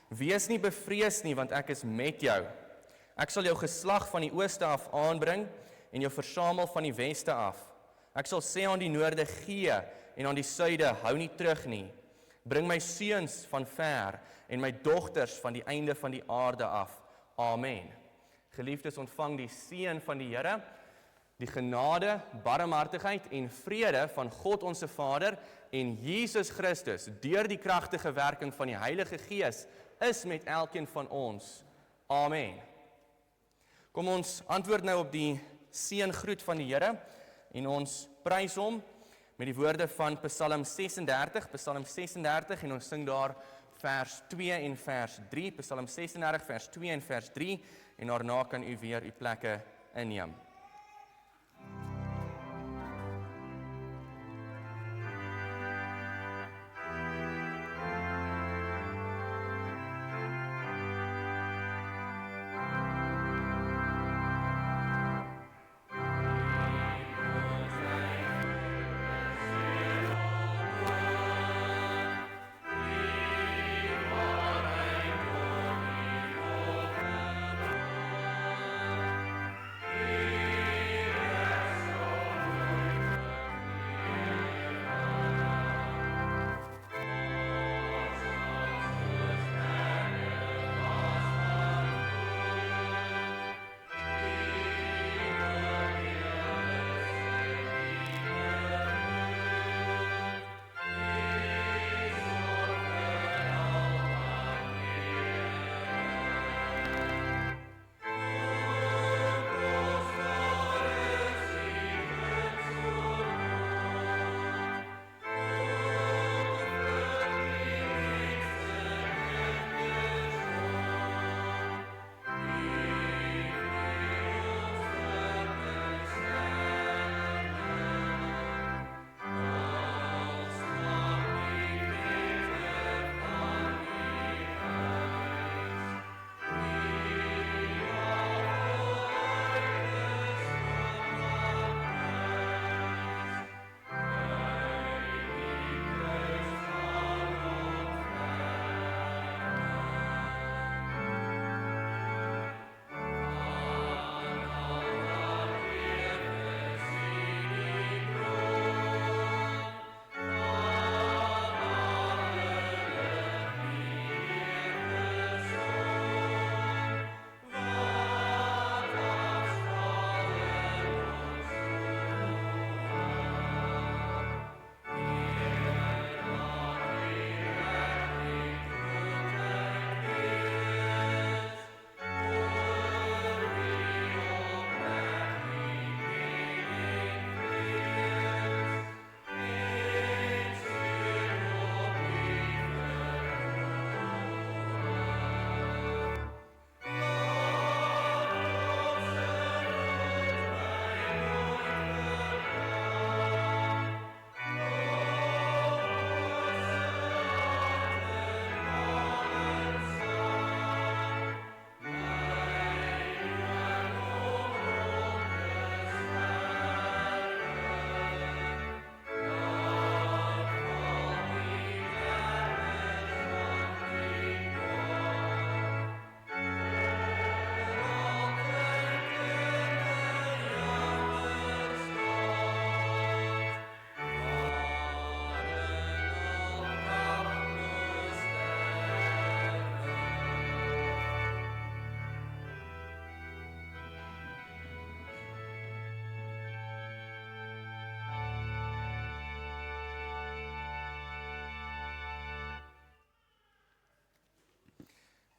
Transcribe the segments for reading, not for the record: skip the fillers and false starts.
Wees nie bevrees nie, want ek is met jou. Ek sal jou geslag van die ooste af aanbring en jou versamel van die weste af. Ek sal sê aan die noorde, gee, en aan die suide, hou nie terug nie. Bring my seuns van ver en my dogters van die einde van die aarde af. Amen. Geliefdes, ontvang die seën van die Here, die genade, barmhartigheid en vrede van God onze Vader en Jesus Christus, deur die kragtige werking van die Heilige Gees, is met elkeen van ons. Amen. Kom ons antwoord nou op die seëngroet van die Here en ons prys hom met die woorde van Psalm 36 en ons sing daar vers 2 en vers 3, Psalm 36 vers 2 en vers 3 en daarna kan u weer u plekke inneem.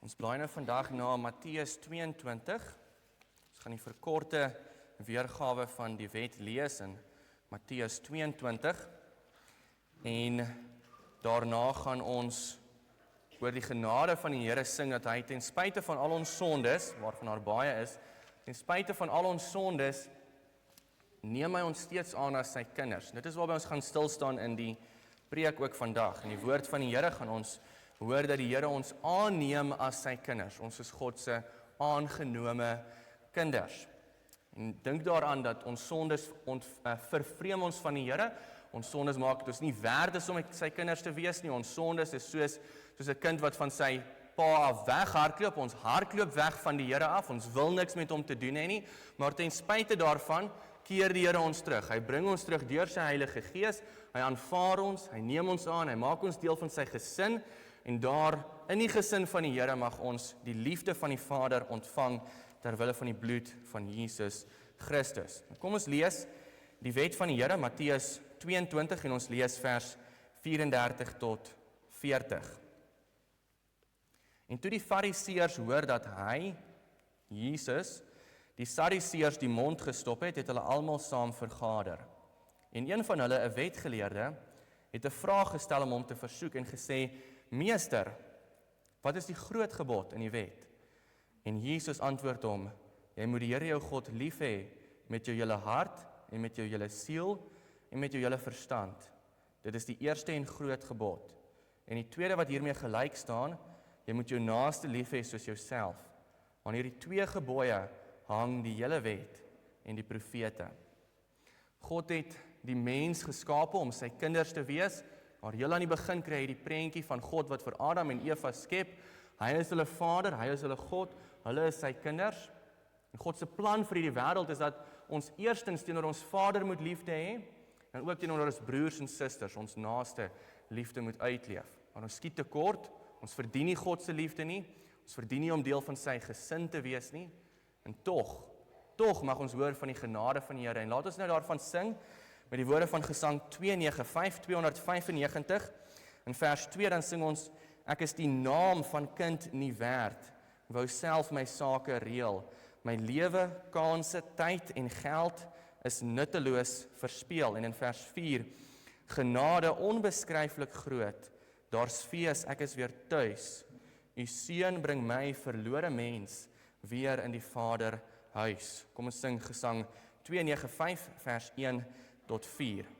Ons blaai nou vandag na Matteus 22. Ons gaan die verkorte weergawe van die wet lees in Matteus 22. En daarna gaan ons oor die genade van die Here sing, dat hy ten spyte van al ons sondes, waarvan daar baie is, ten spyte van al ons sondes, neem hy ons steeds aan as sy kinders. Dit is waarby ons gaan stilstaan in die preek ook vandag. In die woord van die Here gaan ons hoor dat die Here ons aanneem as sy kinders. Ons is God se aangenome kinders. En dink daaraan dat ons sondes vervreem ons van die Here. Ons sondes maak dit ons nie werd is om sy kinders te wees nie. Ons sondes is soos 'n kind wat van sy pa af weghardloop, ons hardloop weg van die Here af, ons wil niks met hom te doen hê nie, maar ten spyte daarvan keer die Here ons terug. Hy bring ons terug deur sy Heilige Gees, hy aanvaar ons, hy neem ons aan, hy maak ons deel van sy gesin, en daar in die gesin van die Here mag ons die liefde van die Vader ontvang terwille van die bloed van Jesus Christus. Kom ons lees die wet van die Here, Matteus 22, en ons lees vers 34 tot 40. En toe die Fariseërs hoor dat hy, Jesus, die Sadduseërs die mond gestop het, het hulle almal saam vergader. En een van hulle, 'n wetgeleerde, het 'n vraag gestel om hom te versoek en gesê: Meester, wat is die groot gebod in die wet? En Jesus antwoord hom: Jy moet die Here jou God lief hê met jou hele hart en met jou hele siel en met jou hele verstand. Dit is die eerste en groot gebod. En die tweede wat hiermee gelyk staan, jy moet jou naaste lief hê soos jouself. Aan hierdie twee gebooie hang die hele wet en die profete. God het die mens geskape om sy kinders te wees, maar heel aan die begin kry hy die prentjie van God wat vir Adam en Eva skep. Hy is hulle Vader, hy is hulle God, hulle is sy kinders. En God se plan vir hierdie wêreld is dat ons eerstens teenoor ons Vader moet liefde hê, en ook teenoor ons broers en susters, ons naaste liefde moet uitleef. Maar ons skiet tekort, ons verdien nie God se liefde nie, ons verdien nie om deel van sy gesin te wees nie, en tog mag ons hoor van die genade van die Here. En laat ons nou daarvan sing met die woorde van Gesang 295, in vers 2 dan sing ons: Ek is die naam van kind nie werd, wou self my sake reël. My lewe, kanse, tyd en geld is nutteloos verspeel. En in vers 4, genade onbeskryflik groot, daar's fees, ek is weer tuis. U seun bring my verlore mens weer in die Vader huis. Kom ons sing Gesang 295 vers 1 tot 4.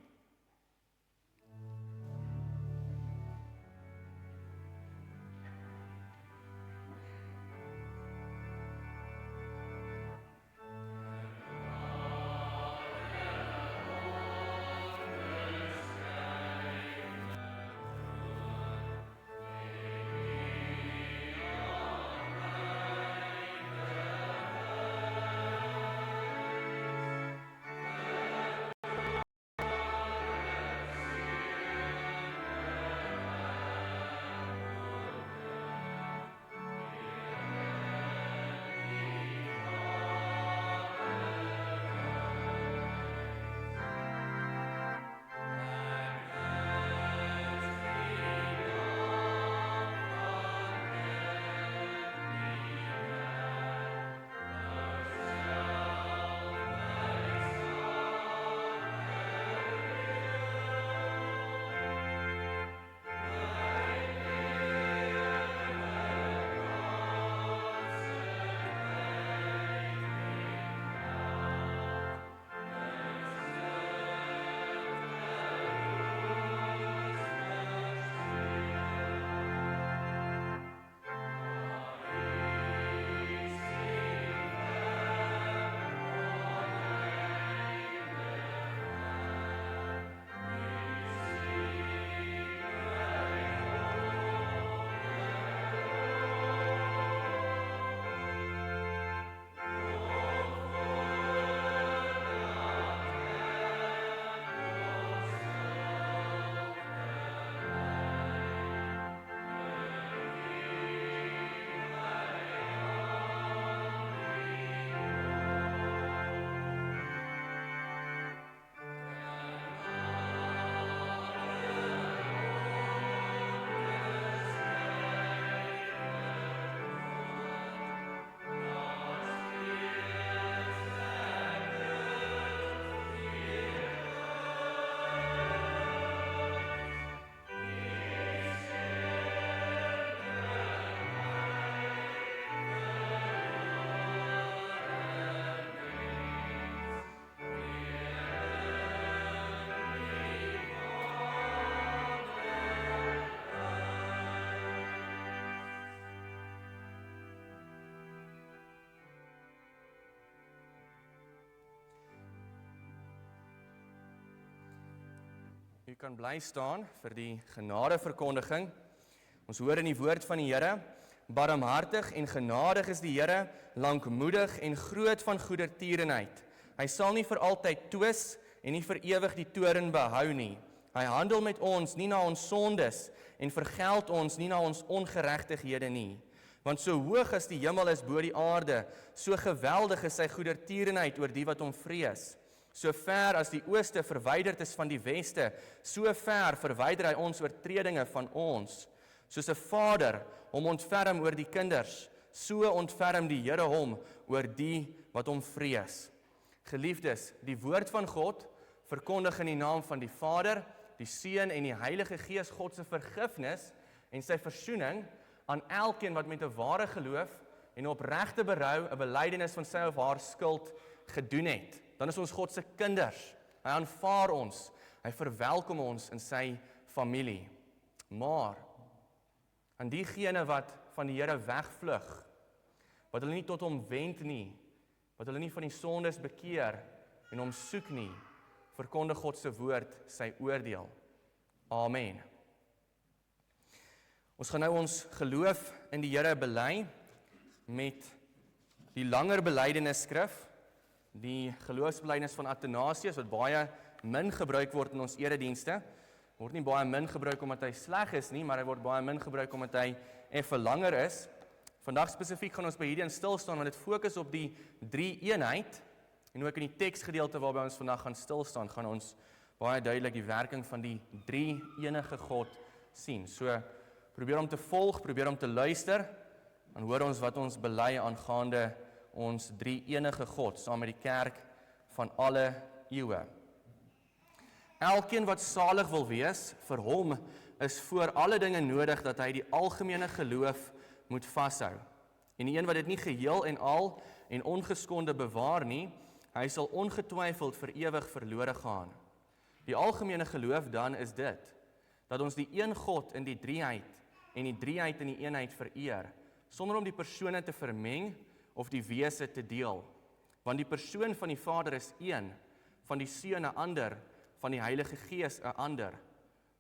U kan bly staan vir die genadeverkondiging. Ons hoor in die woord van die Here Barmhartig en genadig is die Here, lankmoedig en groot van goedertierenheid. Hy sal nie vir altyd twis en nie vir ewig die toorn behou nie. Hy handel met ons nie na ons sondes en vergeld ons nie na ons ongeregtighede nie. Want so hoog as die hemel is bo die aarde, so geweldig is sy goedertierenheid oor die wat hom vrees. So ver as die ooste verwyderd is van die weste, so ver verwyder hy ons oortredinge van ons. Soos 'n vader hom ontferm oor die kinders, so ontferm die Here hom oor die wat hom vrees. Geliefdes, die woord van God verkondig in die naam van die Vader, die Seun en die Heilige Gees God se vergifnis en sy versoening aan elkeen wat met 'n ware geloof en opregte berou 'n belydenis van sy of haar skuld gedoen het. Dan is ons God se kinders. Hy aanvaar ons. Hy verwelkom ons in sy familie. Maar aan diegene wat van die Here wegvlug, wat hulle nie tot hom wend nie, wat hulle nie van die sondes bekeer en hom soek nie, verkondig God se woord sy oordeel. Amen. Ons gaan nou ons geloof in die Here bely met die langer belydenisskrif, die geloofsbelydenis van Athanasius, wat baie min gebruik word in ons eredienste. Word nie baie min gebruik omdat hy sleg is nie, maar hy word baie min gebruik omdat hy effe langer is. Vandag spesifiek gaan ons by hierdie stil staan, want dit fokus op die drie eenheid, en ook in die teksgedeelte waarby ons vandag gaan stil staan, gaan ons baie duidelik die werking van die drie enige God sien. So, probeer om te volg, probeer om te luister, en hoor ons wat ons bely aangaande ons drie enige God, saam met die kerk van alle eeue. Elkeen wat salig wil wees, vir hom is voor alle dinge nodig dat hy die algemene geloof moet vashou. En die een wat dit nie geheel en al en ongeskonde bewaar nie, hy sal ongetwyfeld vir ewig verlore gaan. Die algemene geloof dan is dit, dat ons die een God in die drieheid en die drieheid in die eenheid vereer, sonder om die persone te vermeng of die wese te deel. Want die persoon van die Vader is een, van die Seun 'n ander, van die Heilige Gees 'n ander.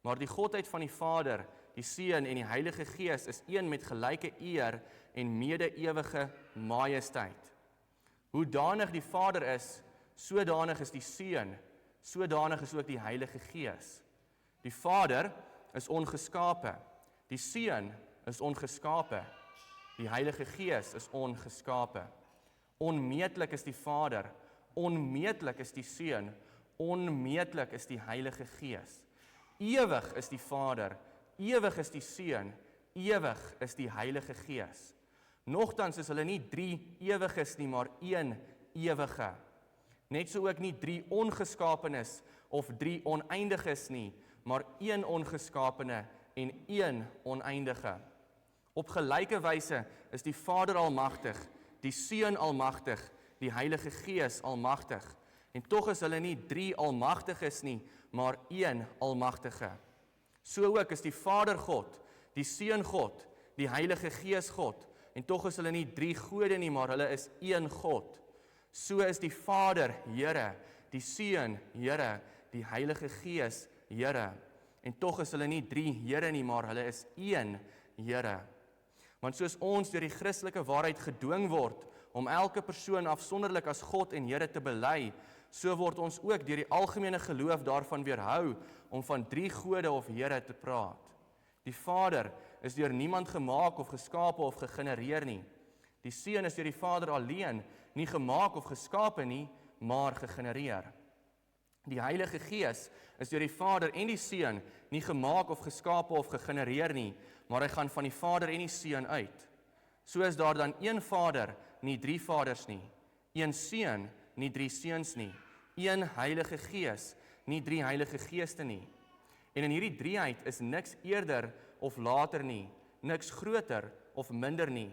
Maar die Godheid van die Vader, die Seun en die Heilige Gees is een met gelyke eer en mede-ewige majesteit. Hoedanig die Vader is, sodanig is die Seun, sodanig is ook die Heilige Gees. Die Vader is ongeskape, die Seun is ongeskape, die Heilige Gees is ongeskape. Onmeetlik is die Vader, onmeetlik is die Seun, onmeetlik is die Heilige Gees. Ewig is die Vader, ewig is die Seun, ewig is die Heilige Gees. Nogtans is hulle nie drie ewiges nie, maar een ewige. Net so ook nie drie ongeskapenes of drie oneindiges nie, maar een ongeskapene en een oneindige. Op gelyke wyse is die Vader almagtig, die Seun almagtig, die Heilige Gees almagtig. En tog is hulle nie drie almagtiges nie, maar een almagtige. So ook is die Vader God, die Seun God, die Heilige Gees God, en tog is hulle nie drie gode nie, maar hulle is een God. So is die Vader Here, die Seun Here, die Heilige Gees Here, en tog is hulle nie drie Here nie, maar hulle is een Here. Want soos ons deur die Christelike waarheid gedwing word om elke persoon afsonderlik as God en Here te bely, so word ons ook deur die algemene geloof daarvan weerhou om van drie gode of Here te praat. Die Vader is deur niemand gemaak of geskape of gegenereer nie. Die Seun is deur die Vader alleen nie gemaak of geskape nie, maar gegenereer. Die Heilige Gees is deur die Vader en die Seun nie gemaak of geskape of gegenereer nie, maar hy gaan van die Vader en die Seun uit. So is daar dan een Vader, nie drie vaders nie, een Seun, nie drie seuns nie, een Heilige Gees, nie drie Heilige Geeste nie. En in hierdie drieheid is niks eerder of later nie, niks groter of minder nie,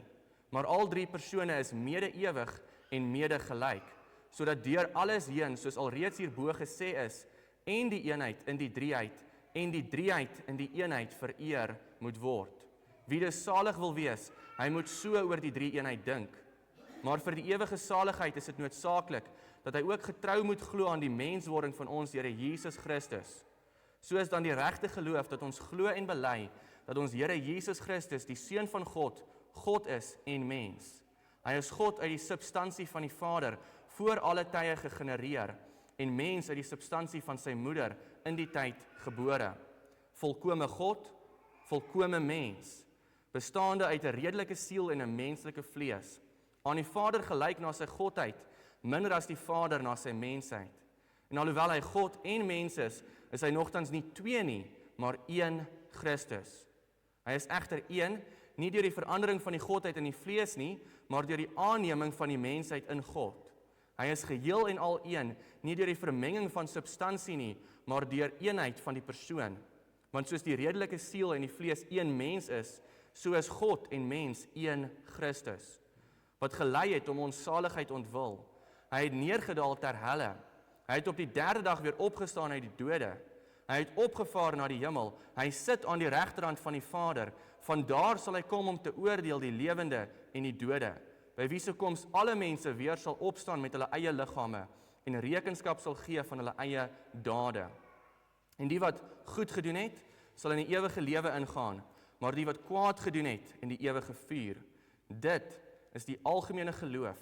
maar al drie persone is mede-ewig en mede-gelyk, sodat deur alles heen, soos alreeds hierbo gesê is, en die eenheid in die drieheid, en die drieheid in die eenheid vereer moet word. Wie dus salig wil wees, hy moet so oor die drie eenheid dink. Maar vir die ewige saligheid is dit noodsaaklik, dat hy ook getrou moet glo aan die menswording van ons Here Jesus Christus. So is dan die regte geloof dat ons glo en bely, dat ons Here Jesus Christus, die Seun van God, God is en mens. Hy is God uit die substansie van die Vader, voor alle tye gegenereer, en mens uit die substansie van sy moeder, in die tyd gebore. Volkome God, volkome mens, bestaande uit 'n redelike siel en 'n menslike vlees, aan die Vader gelyk na sy godheid, minder as die Vader na sy mensheid. En alhoewel hy God en mens is hy nogtans nie twee nie, maar een Christus. Hy is egter een, nie deur die verandering van die godheid in die vlees nie, maar deur die aanneming van die mensheid in God. Hy is geheel en al een, nie deur die vermenging van substansie nie, maar deur eenheid van die persoon. Want soos die redelike siel en die vlees een mens is, so is God en mens een Christus, wat gelei het om ons saligheid ontwil. Hy het neergedaal ter helle. Hy het op die derde dag weer opgestaan uit die dode. Hy het opgevaar na die hemel. Hy sit aan die regterhand van die Vader. Vandaar sal hy kom om te oordeel die lewende en die dode. By wie se koms alle mense weer sal opstaan met hulle eie liggame en rekenskap sal gee van hulle eie dade. En die wat goed gedoen het, sal in die ewige lewe ingaan, maar die wat kwaad gedoen het, in die ewige vuur. Dit is die algemene geloof,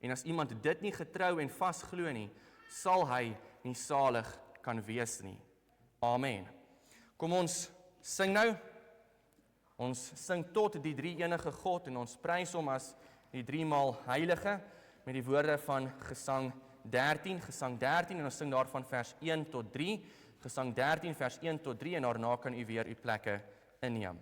en as iemand dit nie getrou en vas glo nie, sal hy nie salig kan wees nie. Amen. Kom ons sing nou. Ons sing tot die drie enige God en ons prys hom as die driemaal heilige met die woorde van Gesang 13 en ons sing daarvan vers 1 tot 3. Gesang 13 vers 1 tot 3 en daarna kan u weer u plekke inneem.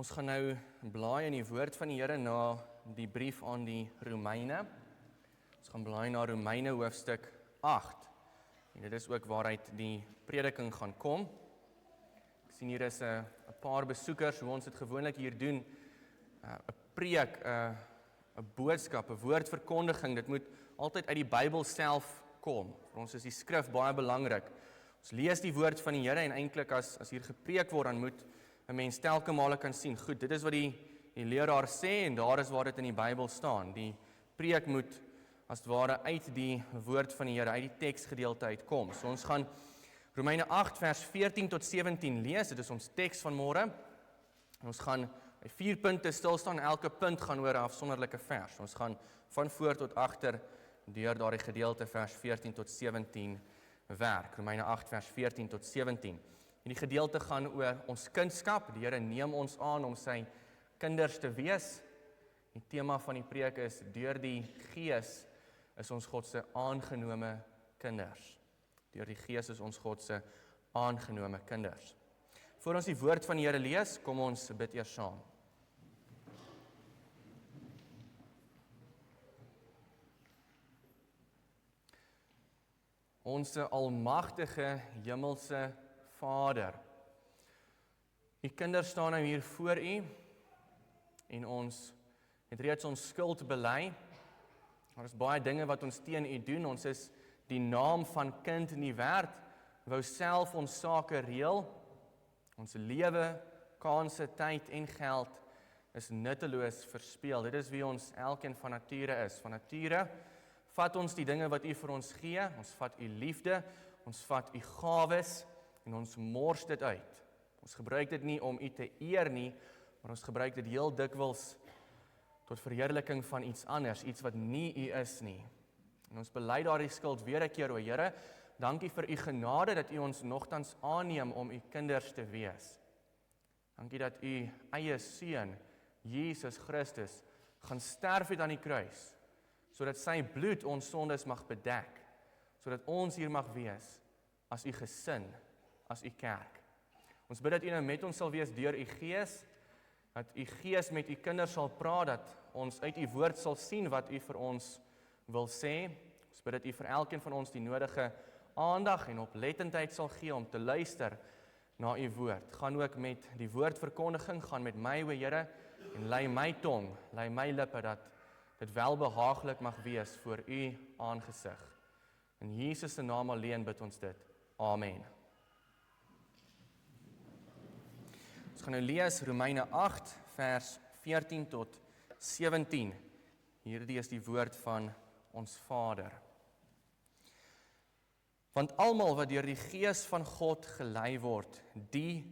Ons gaan nou blaai in die woord van die Here na die brief aan die Romeine. Ons gaan blaai na Romeine hoofstuk 8. En dit is ook waaruit die prediking gaan kom. Ek sien hier is 'n paar besoekers, hoe ons dit gewoonlik hier doen. 'n preek, 'n boodskap, 'n woordverkondiging, dit moet altyd uit die Bybel self kom. Vir ons is die skrif baie belangrik. Ons lees die woord van die Here en eintlik as hier gepreek word, dan moet 'n mens telke male kan sien, goed, dit is wat die leraar sê en daar is waar dit in die Bybel staan. Die preek moet as het ware uit die woord van die Here, uit die teksgedeelte uitkom. So ons gaan Romeine 8 vers 14 tot 17 lees, dit is ons teks van môre. En ons gaan by 4 punte stil staan, elke punt gaan oor 'n afsonderlike vers. Ons gaan van voor tot agter deur daardie gedeelte vers 14 tot 17 werk. Romeine 8 vers 14 tot 17. En die gedeelte gaan oor ons kindskap. Die Here neem ons aan om sy kinders te wees. Die tema van die preek is deur die Gees is ons God se aangenome kinders. Deur die Gees is ons God se aangenome kinders. Voor ons die woord van die Here lees, kom ons bid eers saam. Onse almagtige hemelse Vader, U kinders staan nou hier voor U en ons het reeds ons skuld bely. Daar is baie dinge wat ons teen U doen. Ons is die naam van kind nie werd. Wou self ons sake reël. Ons lewe, kanse, tyd en geld is nutteloos verspeel. Dit is wie ons elkeen van nature is. Van nature vat ons die dinge wat U vir ons gee. Ons vat U liefde, ons vat U gawes en ons mors dit uit. Ons gebruik dit nie om U te eer nie, maar ons gebruik dit heel dikwels tot verheerliking van iets anders, iets wat nie U is nie. En ons bely daardie skuld weer 'n keer, o Here. Dankie vir U genade dat U ons nogtans aanneem om U kinders te wees. Dankie dat U eie seun, Jesus Christus, gaan sterf het aan die kruis, sodat sy bloed ons sondes mag bedek, sodat ons hier mag wees as U gesin, as U kerk. Ons bid dat U nou met ons sal wees deur U Gees, dat U Gees met U kinders sal praat, dat ons uit U woord sal sien wat U vir ons wil sê. Ons bid dat U vir elkeen van ons die nodige aandag en oplettendheid sal gee om te luister na U woord. Gaan ook met die woordverkondiging, gaan met my, o Here, en lei my tong, lei my lippe, dat dit welbehaaglik mag wees voor U aangesig. In Jesus se naam alleen bid ons dit. Amen. Ons gaan nou lees Romeine 8 vers 14 tot 17. Hierdie is die woord van ons Vader. Want almal wat deur die Gees van God gelei word, die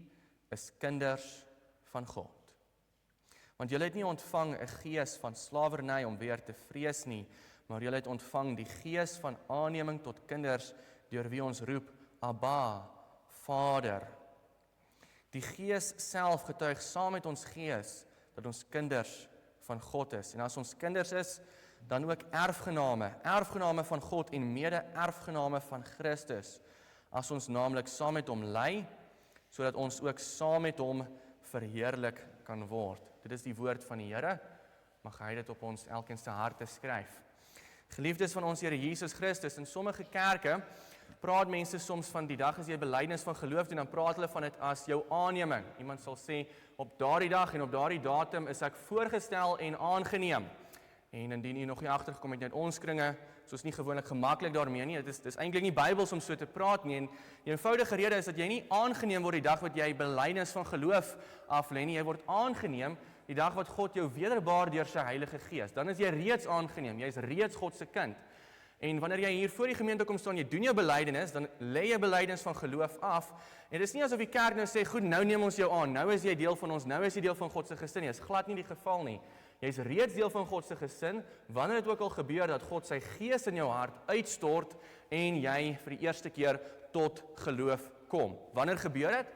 is kinders van God. Want julle het nie ontvang 'n gees van slawerny om weer te vrees nie, maar julle het ontvang die Gees van aanneming tot kinders, deur wie ons roep, Abba, Vader. Die Gees self getuig saam met ons gees dat ons kinders van God is. En as ons kinders is, dan ook erfgename van God en mede-erfgename van Christus, as ons naamlik saam met hom ly, sodat ons ook saam met hom verheerlik kan word. Dit is die woord van die Here, mag hy dit op ons elkeen se harte skryf. Geliefdes van ons Here Jesus Christus, in sommige kerke praat mense soms van die dag as jy belydenis van geloof doen, dan praat hulle van dit as jou aanneming. Iemand sal sê, op daardie dag en op daardie datum is ek voorgestel en aangeneem. En indien u nog nie agtergekom het in ons kringe, soos nie gewoonlik gemaklik daarmee nie, dit is eintlik nie Bybels om so te praat nie, en die eenvoudige rede is dat jy nie aangeneem word die dag wat jy belydenis van geloof aflê nie, jy word aangeneem die dag wat God jou wederbaar deur sy Heilige Gees, dan is jy reeds aangeneem, jy is reeds God se kind. En wanneer jy hier voor die gemeente kom staan, jy doen jou belydenis, dan lê jy belydenis van geloof af, en dit is nie asof die kerk nou sê, goed, nou neem ons jou aan, nou is jy deel van ons, nou is jy deel van God se gesin nie, is glad nie die geval nie. Jy is reeds deel van God se gesin, wanneer dit ook al gebeur dat God sy Gees in jou hart uitstort en jy vir die eerste keer tot geloof kom. Wanneer gebeur dit?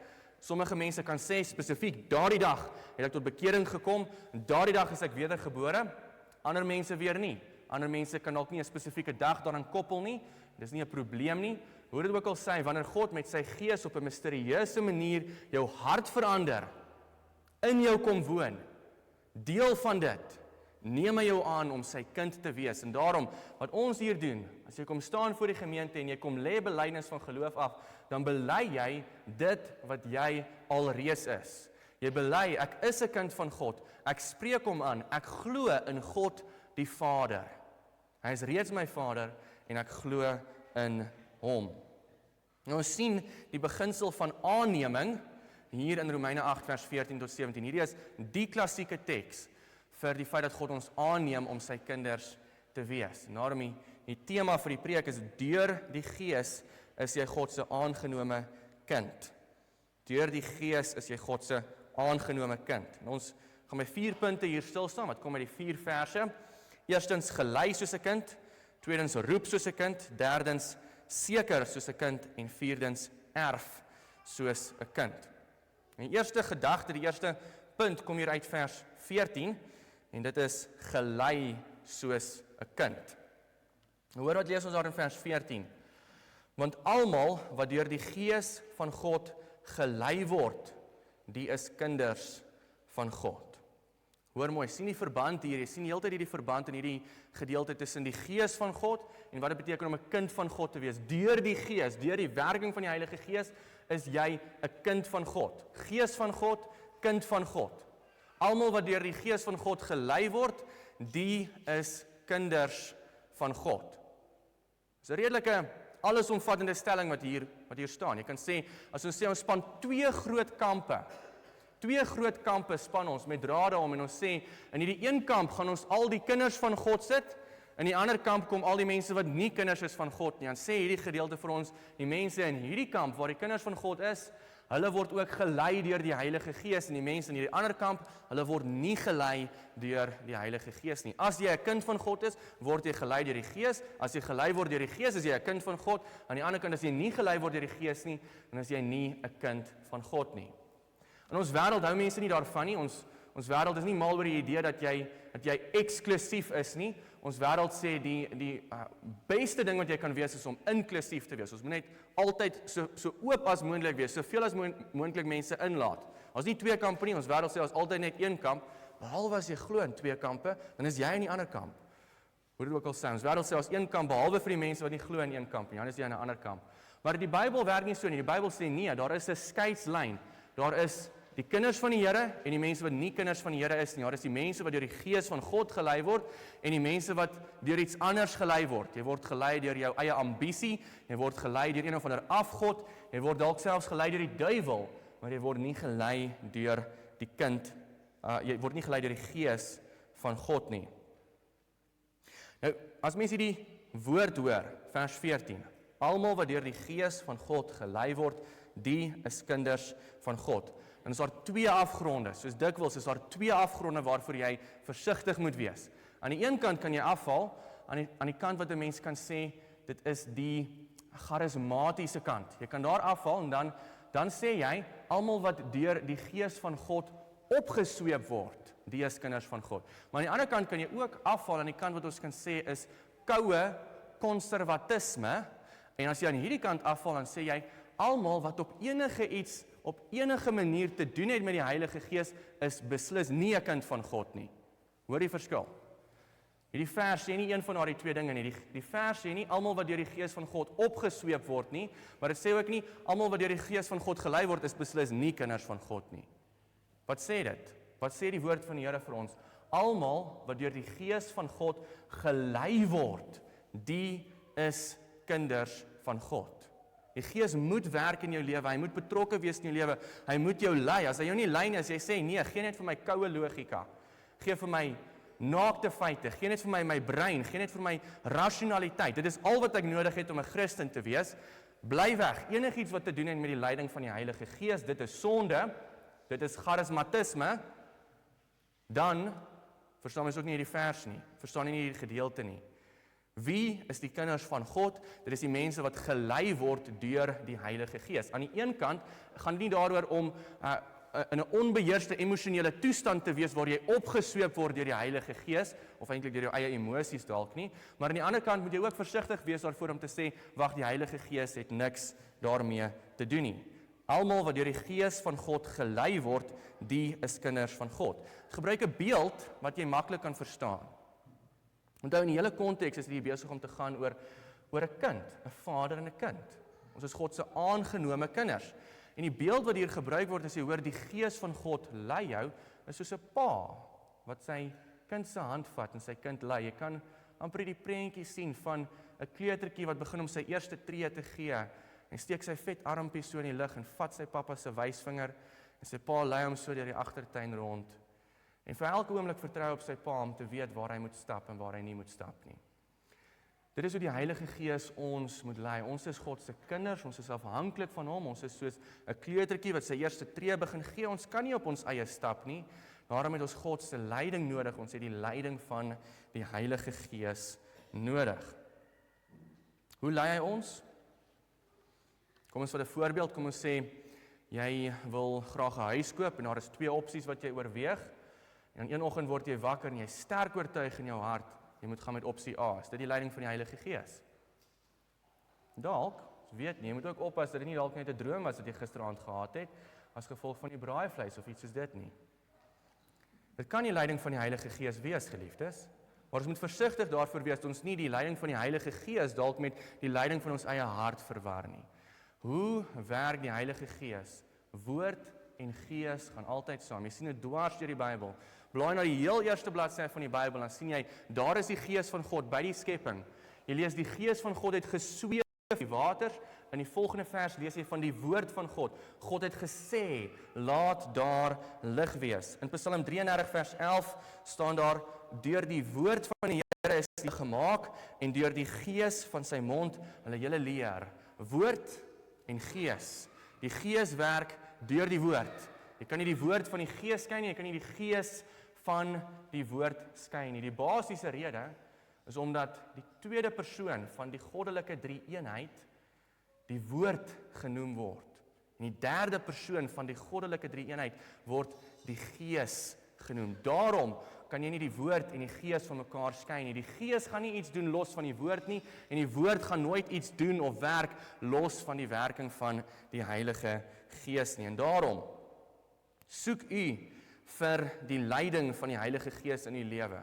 Sommige mense kan sê spesifiek, daardie dag het ek tot bekering gekom, daardie dag is ek wedergebore, ander mense weer nie. Ander mense kan dalk nie 'n spesifieke dag daaraan koppel nie, dis nie 'n probleem nie. Hoe dit ook al sê, wanneer God met sy Gees op 'n misterieuse manier jou hart verander, in jou kom woon, deel van dit, neem hy jou aan om sy kind te wees. En daarom, wat ons hier doen, as jy kom staan voor die gemeente en jy kom lê belydenis van geloof af, dan bely jy dit wat jy alreeds is. Jy bely, ek is 'n kind van God, ek spreek hom aan, ek glo in God die Vader. Hy is reeds my Vader en ek glo in hom. Nou ons sien die beginsel van aanneming hier in Romeine 8 vers 14 tot 17. Hierdie is die klassieke teks vir die feit dat God ons aanneem om sy kinders te wees. En daarom die tema vir die preek is deur die Gees is jy God se aangenome kind. Deur die Gees is jy God se aangenome kind. En ons gaan by 4 punte hier stil staan, wat kom uit die 4 verse. Eerstens gelei soos 'n kind, tweedens roep soos 'n kind, derdens seker soos 'n kind en vierdens erf soos 'n kind. Die eerste gedagte, die eerste punt kom hier uit vers 14 en dit is gelei soos 'n kind. Hoor wat lees ons daar in vers 14. Want almal wat deur die Gees van God gelei word, die is kinders van God. Hoor mooi, sien die verband hier, jy sien die hele tyd hierdie verband in hierdie gedeelte tussen die Gees van God en wat dit beteken om 'n kind van God te wees. Deur die Gees, deur die werking van die Heilige Gees, is jy 'n kind van God. Gees van God, kind van God. Almal wat deur die Gees van God gelei word, die is kinders van God. Dis 'n redelike allesomvattende stelling wat hier staan. Jy kan sê, as ons sê ons span twee groot kampe span ons met drade om en ons sê, in hierdie een kamp gaan ons al die kinders van God sit, in die ander kamp kom al die mense wat nie kinders is van God nie. Dan sê hierdie gedeelte vir ons, die mense in hierdie kamp waar die kinders van God is, hulle word ook gelei deur die Heilige Gees, en die mense in hierdie ander kamp, hulle word nie gelei deur die Heilige Gees nie. As jy 'n kind van God is, word jy gelei deur die Gees. As jy gelei word deur die Gees, is jy 'n kind van God. Aan die ander kant, as jy nie gelei word deur die Gees nie, dan is jy nie 'n kind van God nie. In ons wêreld hou mense nie daarvan nie. Ons wêreld is nie mal oor die idee dat jy eksklusief is nie. Ons wêreld sê die beste ding wat jy kan wees is om inklusief te wees. Ons moet net altyd so oop as moontlik wees, soveel as moontlik mense inlaat. Ons nie twee kampe nie. Ons wêreld sê ons altyd net een kamp, behalwe as jy glo in twee kampe, dan is jy in die ander kamp. Hoe dit ook al sê, ons wêreld sê ons een kamp behalwe vir die mense wat nie glo in een kamp nie, dan is jy in 'n ander kamp. Maar die Bybel werk nie so nie. Die Bybel sê nee, daar is 'n skeidslyn. Daar is die kinders van die Here en die mense wat nie kinders van die Here is nie. Daar is die mense wat deur die Gees van God gelei word en die mense wat deur iets anders gelei word. Jy word gelei deur jou eie ambisie, jy word gelei deur een of ander afgod, jy word dalk selfs gelei deur die duiwel, maar jy word nie gelei deur die jy word nie gelei deur die Gees van God nie. Nou, as mens hierdie woord hoor, vers 14, almal wat deur die Gees van God gelei word, die is kinders van God. En is daar twee afgronde, soos dikwels is daar twee afgronde waarvoor jy versigtig moet wees. Aan die een kant kan jy afval, aan die kant wat 'n mens kan sê, dit is die charismatiese kant. Jy kan daar afval en dan sê jy, almal wat deur die Gees van God opgesweep word, die is kinders van God. Maar aan die ander kant kan jy ook afval aan die kant wat ons kan sê is koue konservatisme. En as jy aan hierdie kant afval, dan sê jy, almal wat op enige manier te doen het met die Heilige Gees, is beslis nie 'n kind van God nie. Hoor die verskil? Hierdie vers sê nie een van daardie twee dinge nie. Die vers sê nie almal wat deur die Gees van God opgesweep word nie, maar dit sê ook nie almal wat deur die Gees van God gelei word, is beslis nie kinders van God nie. Wat sê dit? Wat sê die woord van die Here vir ons? Almal wat deur die Gees van God gelei word, die is kinders van God. Die Gees moet werk in jou lewe, hy moet betrokke wees in jou lewe, hy moet jou lei. As hy jou nie lei nie, as jy sê, nee, gee net vir my koue logika, gee vir my naakte feite, gee net vir my brein, gee net vir my rasionaliteit, dit is al wat ek nodig het om 'n Christen te wees, bly weg. Enigiets wat te doen het met die leiding van die Heilige Gees, dit is sonde, dit is charismatisme, dan verstaan ons ook nie hierdie vers nie, verstaan nie hierdie gedeelte nie. Wie is die kinders van God? Dit is die mense wat gelei word deur die Heilige Gees. Aan die een kant gaan dit nie daaroor om in 'n onbeheerste emosionele toestand te wees waar jy opgesweep word deur die Heilige Gees, of eintlik deur jou eie emosies dalk nie, maar aan die ander kant moet jy ook versigtig wees daarvoor om te sê, wag, die Heilige Gees het niks daarmee te doen nie. Almal wat deur die Gees van God gelei word, die is kinders van God. Gebruik 'n beeld wat jy maklik kan verstaan. Onthou, in die hele konteks is dit besig om te gaan oor 'n kind, 'n vader en 'n kind. Ons is God se aangenome kinders. En die beeld wat hier gebruik word as jy hoor die Gees van God lei jou, is soos 'n pa wat sy kind se hand vat en sy kind lei. Jy kan amper die prentjie sien van 'n kleutertjie wat begin om sy eerste tree te gee en steek sy vet armpie so in die lug en vat sy pappa se wysvinger en sy pa lei hom so deur die agtertuin rond. En vir elke oomblik vertrou op sy pa om te weet waar hy moet stap en waar hy nie moet stap nie. Dit is hoe die Heilige Gees ons moet lei. Ons is God se kinders, ons is afhanklik van hom, ons is soos 'n kleutertjie wat sy eerste tree begin gee. Ons kan nie op ons eie stap nie. Daarom het ons God se leiding nodig. Ons het die leiding van die Heilige Gees nodig. Hoe lei hy ons? Kom ons vat 'n voorbeeld. Kom ons sê jy wil graag 'n huis koop en daar is 2 opsies wat jy oorweeg. En een oggend word jy wakker en jy sterk oortuig in jou hart, jy moet gaan met opsie A. Is dit die leiding van die Heilige Gees? Dalk, ons weet nie, jy moet ook oppas dat dit nie dalk net 'n droom was wat jy gisteraand gehad het, as gevolg van die braaivleis of iets soos dit nie. Dit kan nie leiding van die Heilige Gees wees, geliefdes. Maar ons moet versigtig daarvoor wees dat ons nie die leiding van die Heilige Gees dalk met die leiding van ons eie hart verwar nie. Hoe werk die Heilige Gees? Woord en Gees gaan altyd saam. Jy sien dit dwars deur die Bybel. Blaai na die heel eerste bladsy van die Bybel, dan sien jy, daar is die Gees van God by die skepping. Jy lees die Gees van God het gesweef op die waters. In die volgende vers lees jy van die woord van God. God het gesê, laat daar lig wees. In Psalm 33 vers 11 staan daar, deur die woord van die Here is die gemaak en deur die Gees van sy mond hulle hele leer. Woord en Gees. Die Gees werk deur die woord. Jy kan nie die woord van die Gees skei nie, jy kan nie die Gees van die woord skei nie. Die basiese rede is omdat die tweede persoon van die goddelike drie-eenheid die woord genoem word. En die derde persoon van die goddelike drie-eenheid word die Gees genoem. Daarom kan jy nie die woord en die Gees van mekaar skei nie. Die Gees gaan nie iets doen los van die woord nie, en die woord gaan nooit iets doen of werk los van die werking van die Heilige Gees nie. En daarom soek u vir die leiding van die Heilige Gees in u lewe.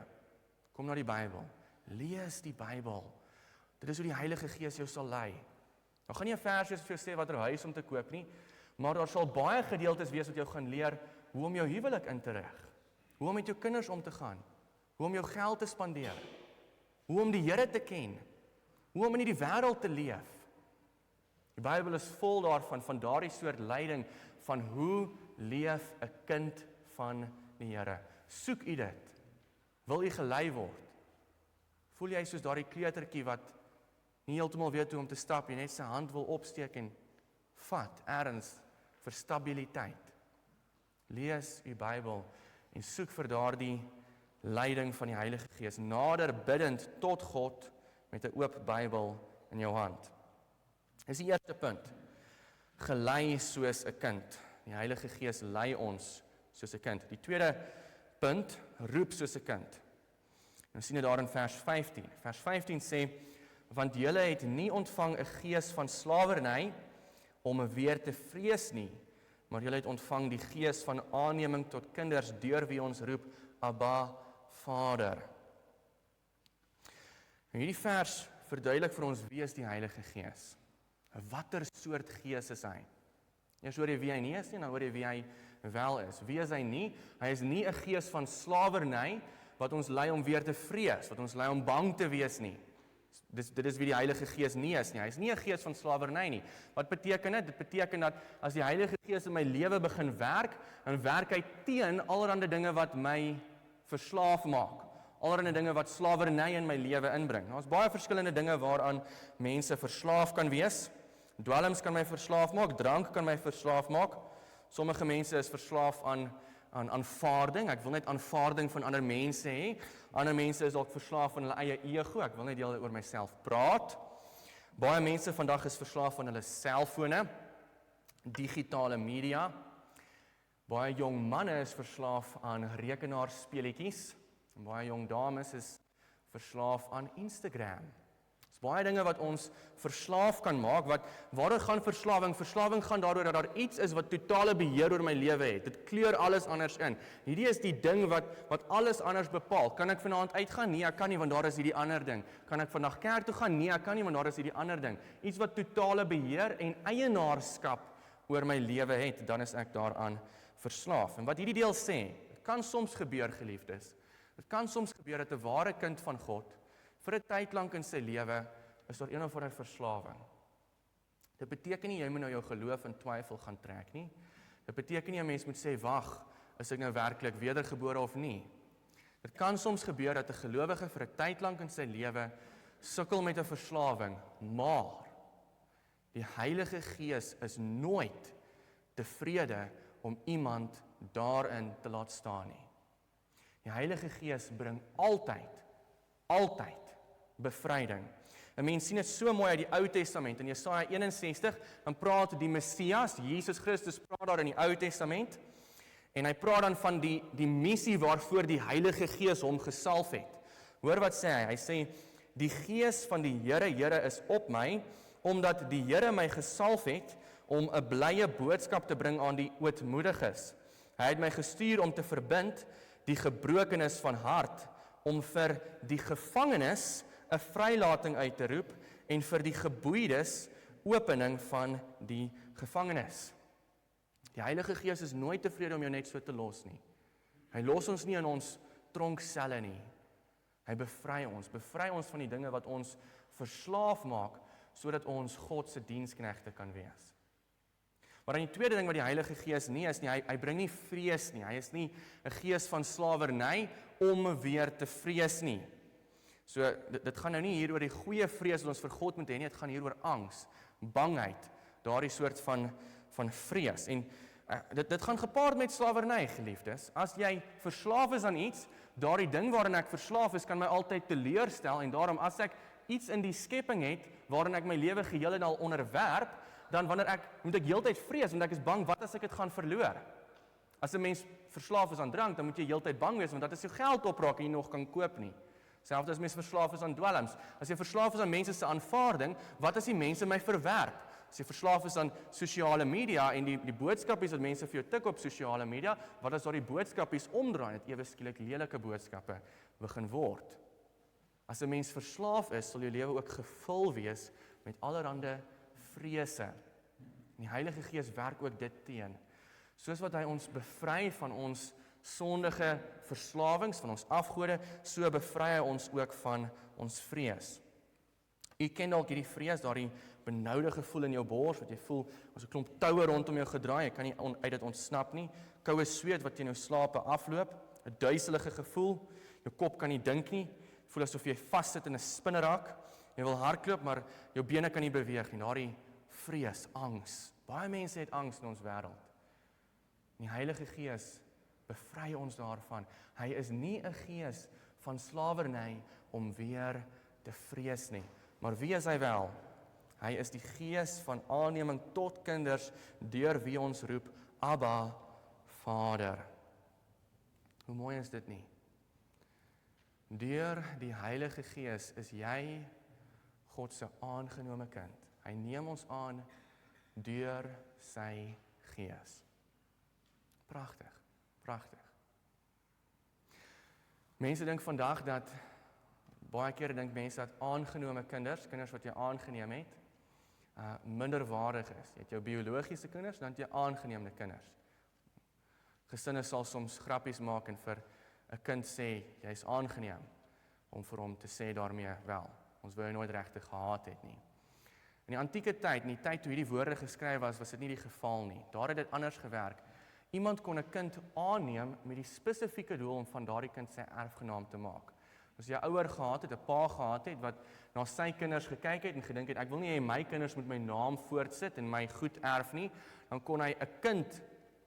Kom na die Bybel. Lees die Bybel. Dit is hoe die Heilige Gees jou sal lei. Nou gaan nie 'n vers wees vir jou sê watter huis om te koop nie, maar daar sal baie gedeeltes wees wat jou gaan leer hoe om jou huwelik in te rig, hoe om met jou kinders om te gaan, hoe om jou geld te spandeer, hoe om die Here te ken, hoe om in hierdie wêreld te leef. Die Bybel is vol daarvan, van daardie soort leiding van hoe leef 'n kind van die Here. Soek u dit. Wil u gelei word? Voel jy soos daardie kleutertjie wat nie heeltemal weet hoe om te stap, jy net sy hand wil opsteek en vat ergens vir stabiliteit. Lees u Bybel en soek vir daardie leiding van die Heilige Gees, nader bidend tot God met 'n oop Bybel in jou hand. Dis die eerste punt. Gelei soos 'n kind. Die Heilige Gees lei ons soos 'n kind. Die tweede punt, roep soos 'n kind. Ons sien dit daar in vers 15. Vers 15 sê, want julle het nie ontvang 'n gees van slawerny om weer te vrees nie, maar julle het ontvang die gees van aanneming tot kinders deur wie ons roep, Abba, Vader. En hierdie vers verduidelik vir ons wie is die Heilige Gees. Watter soort gees is hy? Eers hoor jy wie hy nie is nie, dan hoor jy wie hy wel is. Wie is hy nie? Hy is nie 'n gees van slawerny wat ons lei om weer te vrees, wat ons lei om bang te wees nie. Dit is wie die Heilige Gees nie is nie. Hy is nie 'n gees van slawerny nie. Wat beteken dit? Dit beteken dat as die Heilige Gees in my lewe begin werk, dan werk hy teen allerlei dinge wat my verslaaf maak. Allerlei dinge wat slawerny in my lewe inbring. Daar's baie verskillende dinge waaraan mense verslaaf kan wees. Dwelms kan my verslaaf maak, drank kan my verslaaf maak. Sommige mense is verslaaf aan aanvaarding. Ek wil net aanvaarding van ander mense hê. Ander mense is dalk verslaaf van hulle eie ego. Ek wil net oor myself praat. Baie mense vandag is verslaaf van hulle selfone, digitale media. Baie jong manne is verslaaf aan rekenaarspeletjies. En baie jong dames is verslaaf aan Instagram. Daar's Baie dinge wat ons verslaaf kan maak, waaroor gaan verslawing? Verslawing gaan daaroor dat daar iets is wat totale beheer oor my lewe het. Dit kleur alles anders in. Hierdie is die ding wat alles anders bepaal. Kan ek vanaand uitgaan? Nee, ek kan nie, want daar is hierdie ander ding. Kan ek vandag kerk toe gaan? Nee, ek kan nie, want daar is hierdie ander ding. Iets wat totale beheer en eienaarskap oor my lewe het, dan is ek daaraan verslaaf. En wat hierdie deel sê, dit kan soms gebeur, geliefdes. Dit kan soms gebeur dat 'n ware kind van God vir 'n tyd lank in sy lewe is daar een of ander verslawing. Dit beteken nie jy moet nou jou geloof in twyfel gaan trek nie. Dit beteken nie 'n mens moet sê, wag, is ek nou werklik wedergebore of nie. Dit kan soms gebeur dat 'n gelowige vir 'n tyd lank in sy lewe sukkel met 'n verslawing, maar die Heilige Gees is nooit tevrede om iemand daarin te laat staan nie. Die Heilige Gees bring altyd bevryding. 'n Mens sien dit so mooi uit die Ou Testament. In Jesaja 61, dan praat die Messias, Jesus Christus, praat daar in die Ou Testament, en hy praat dan van die missie waarvoor die Heilige Gees hom gesalf het. Hoor wat sê hy? Hy sê, die Gees van die Here is op my, omdat die Here my gesalf het om 'n blye boodskap te bring aan die ootmoediges. Hy het my gestuur om te verbind die gebrokenes van hart, om vir die gevangenes 'n vrylating uit te roep en vir die geboeides opening van die gevangenes. Die Heilige Gees is nooit tevrede om jou net so te los nie. Hy los ons nie in ons tronkselle nie. Hy bevry ons van die dinge wat ons verslaaf maak, sodat ons God se diensknegte kan wees. Maar dan die tweede ding wat die Heilige Gees nie is nie, hy bring nie vrees nie. Hy is nie 'n gees van slawerny om weer te vrees nie. So dit gaan nou nie hier oor die goeie vrees wat ons vir God moet hê nie, dit gaan hier oor angs, bangheid, daardie soort van vrees. En dit gaan gepaard met slawerny, geliefdes. As jy verslaaf is aan iets, daardie ding waarin ek verslaaf is, kan my altyd teleurstel, en daarom as ek iets in die skepping het waarin ek my lewe geheel en al onderwerp, dan moet ek heeltyd vrees, want ek is bang, wat as ek dit gaan verloor? As 'n mens verslaaf is aan drank, dan moet jy heeltyd bang wees, want dat is jou geld opraak en jy nog kan koop nie. Selfs as mens verslaaf is aan dwelms. As jy verslaaf is aan mense se aanvaarding, wat as die mense my verwerp? As jy verslaaf is aan sosiale media en die boodskap is dat mense vir jou tik op sosiale media, wat as daardie boodskapies omdraai, dat ewe skielik lelike boodskappe begin word? As 'n mens verslaaf is, sal jou lewe ook gevul wees met allerlei vrese. En die Heilige Gees werk ook dit teen. Soos wat hy ons bevry van ons sondige verslawings, van ons afgode, so bevry hy ons ook van ons vrees. U ken dalk hierdie vrees, daardie benoude gevoel in jou bors, wat jy voel as 'n klomp toue rondom jou gedraai, jy kan nie uit dit ontsnap nie, koue sweet wat teen jou slape afloop, 'n duiselige gevoel, jou kop kan nie dink nie, voel asof jy vassit in 'n spinnerak, jy wil hardloop, maar jou bene kan nie beweeg nie, daardie vrees, angs. Baie mense het angs in ons wêreld. Die Heilige Gees bevry ons daarvan. Hy is nie 'n gees van slawerny om weer te vrees nie. Maar wie is hy wel? Hy is die gees van aanneming tot kinders, deur wie ons roep, Abba, Vader. Hoe mooi is dit nie? Deur die Heilige Gees is jy God se aangenome kind. Hy neem ons aan deur sy Gees. Pragtig, pragtig. Mense dink vandag dat, baie kere dink mense dat aangenome kinders wat jy aangeneem het, minderwaardig is. Jy het jou biologiese kinders, dan het jy aangeneemde kinders. Gesinne sal soms grappies maak en vir 'n kind sê, jy is aangeneem, om vir hom te sê daarmee, wel, ons wou jou nooit regtig gehaat het nie. In die antieke tyd, in die tyd toe hierdie woorde geskryf was dit nie die geval nie. Daar het dit anders gewerk. Iemand kon 'n kind aanneem met die spesifieke doel om van daardie kind sy erfgenaam te maak. As jy 'n ouer gehad het, 'n pa gehad het, wat na sy kinders gekyk het en gedink het, ek wil nie hê my kinders moet my naam voortsit en my goed erf nie, dan kon hy 'n kind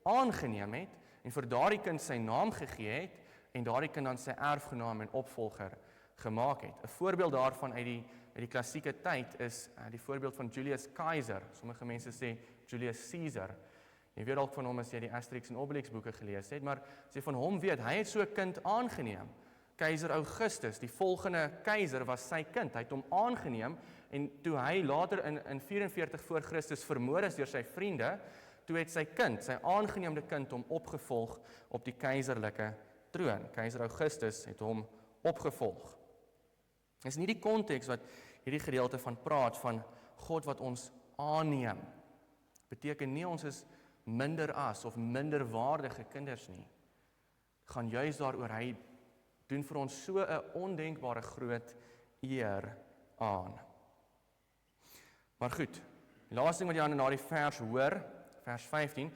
aangeneem het en vir daardie kind sy naam gegee het en daardie kind dan sy erfgenaam en opvolger gemaak het. 'n Voorbeeld daarvan uit die klassieke tyd is die voorbeeld van Julius Caesar. Sommige mense sê Julius Caesar. Jy weet dalk van hom as jy die Asterix en Obelix boeke gelees het, maar as jy van hom weet, hy het so 'n kind aangeneem. Keiser Augustus, die volgende keiser, was sy kind. Hy het hom aangeneem, en toe hy later in 44 voor Christus vermoor is deur sy vriende, toe het sy kind, sy aangeneemde kind, hom opgevolg op die keiserlike troon. Keiser Augustus het hom opgevolg. Dit is nie die konteks wat hierdie gedeelte van praat, van God wat ons aanneem. Beteken nie ons is minder as of minderwaardige kinders nie. Gaan juis daaroor, hy doen vir ons so 'n ondenkbare groot eer aan. Maar goed, die laaste ding wat jy na die vers hoor, vers 15,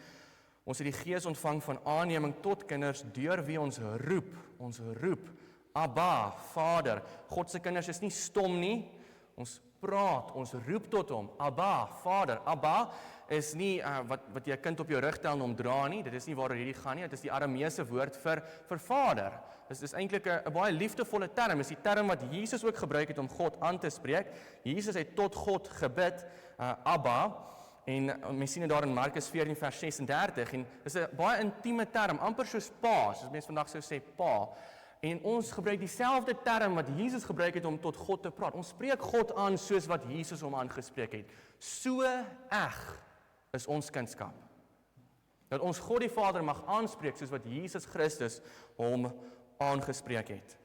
ons het die Gees ontvang van aanneming tot kinders, deur wie ons roep, Abba, Vader. God se kinders is nie stom nie, ons praat, ons roep tot hom, Abba, Vader. Abba is nie wat jy 'n kind op jou rug tel en hom dra nie, dit is nie waaroor hierdie gaan nie, dit is die Arameese woord vir Vader. Dit is eintlik 'n baie liefdevolle term, is die term wat Jesus ook gebruik het om God aan te spreek. Jesus het tot God gebid, Abba, en mens sien dit daar in Markus 14 vers 36, en dis 'n baie intieme term, amper soos pa, soos mense vandag sou sê pa. En ons gebruik dieselfde term wat Jesus gebruik het om tot God te praat. Ons spreek God aan soos wat Jesus hom aangespreek het. So eg is ons kindskap. Dat ons God die Vader mag aanspreek soos wat Jesus Christus hom aangespreek het.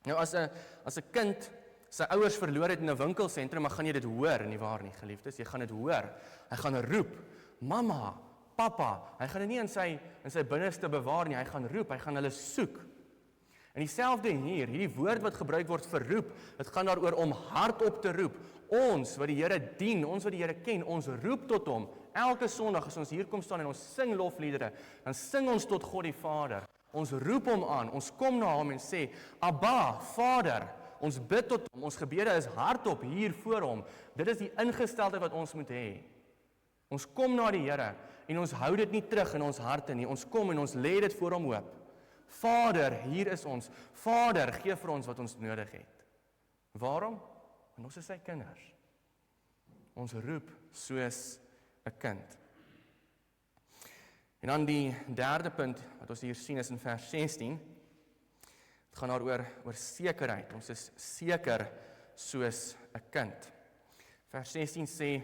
Nou as 'n kind sy ouers verloor het in 'n winkelsentrum, maar gaan jy dit hoor, nie waar nie, geliefdes? Jy gaan dit hoor. Hy gaan roep, mamma, papa. Hy gaan dit nie in sy binneste bewaar nie, hy gaan roep, hy gaan hulle soek. En dieselfde hier, hierdie woord wat gebruik word vir roep, dit gaan daaroor om hardop te roep. Ons wat die Here dien, ons wat die Here ken, ons roep tot hom. Elke Sondag as ons hier kom staan en ons sing lofliedere, dan sing ons tot God die Vader. Ons roep hom aan, ons kom na hom en sê, Abba, Vader. Ons bid tot hom, ons gebede is hardop hier voor hom. Dit is die ingesteldheid wat ons moet hê. Ons kom na die Here en ons hou dit nie terug in ons harte nie. Ons kom en ons lê dit voor hom oop. Vader, hier is ons. Vader, gee vir ons wat ons nodig het. Waarom? Want ons is sy kinders. Ons roep soos 'n kind. En dan die derde punt wat ons hier sien is in vers 16. Het gaan daaroor sekerheid. Ons is seker soos 'n kind. Vers 16 sê,